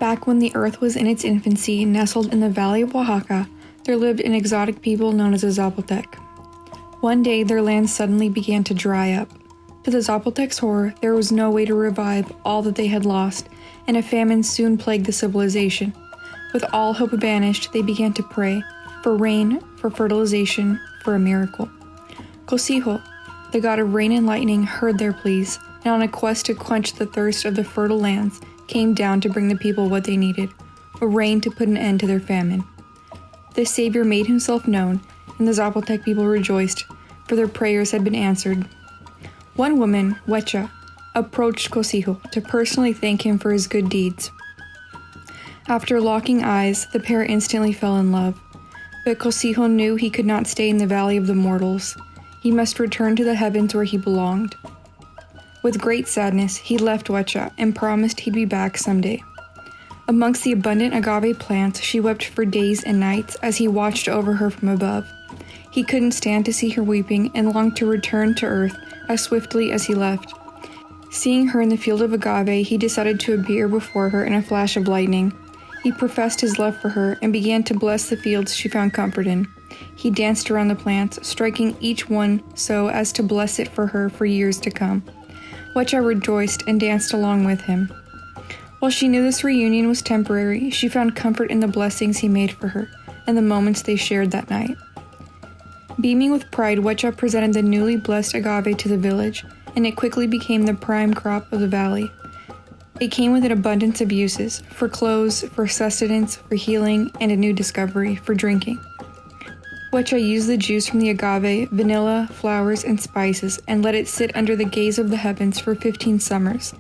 Back when the earth was in its infancy, nestled in the valley of Oaxaca, there lived an exotic people known as the Zapotec. One day, their land suddenly began to dry up. To the Zapotec's horror, there was no way to revive all that they had lost, and a famine soon plagued the civilization. With all hope banished, they began to pray for rain, for fertilization, for a miracle. Cocijo, the god of rain and lightning, heard their pleas, and on a quest to quench the thirst of the fertile lands, came down to bring the people what they needed, a rain to put an end to their famine. The Savior made himself known, and the Zapotec people rejoiced, for their prayers had been answered. One woman, Huecha, approached Cocijo to personally thank him for his good deeds. After locking eyes, the pair instantly fell in love. But Cocijo knew he could not stay in the valley of the mortals. He must return to the heavens where he belonged. With great sadness, he left Huecha and promised he'd be back someday. Amongst the abundant agave plants, she wept for days and nights as he watched over her from above. He couldn't stand to see her weeping and longed to return to earth as swiftly as he left. Seeing her in the field of agave, he decided to appear before her in a flash of lightning. He professed his love for her and began to bless the fields she found comfort in. He danced around the plants, striking each one so as to bless it for her for years to come. Huecha rejoiced and danced along with him. While she knew this reunion was temporary, she found comfort in the blessings he made for her and the moments they shared that night. Beaming with pride, Huecha presented the newly blessed agave to the village, and it quickly became the prime crop of the valley. It came with an abundance of uses, for clothes, for sustenance, for healing, and a new discovery, for drinking. Huecha used the juice from the agave, vanilla, flowers, and spices, and let it sit under the gaze of the heavens for 15 summers.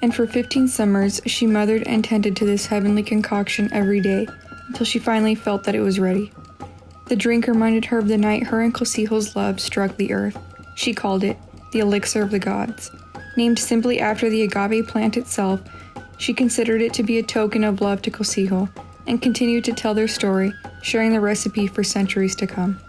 And for 15 summers, she mothered and tended to this heavenly concoction every day, until she finally felt that it was ready. The drink reminded her of the night her and Cocijo's love struck the earth. She called it the elixir of the gods. Named simply after the agave plant itself, she considered it to be a token of love to Cocijo, and continued to tell their story, sharing the recipe for centuries to come.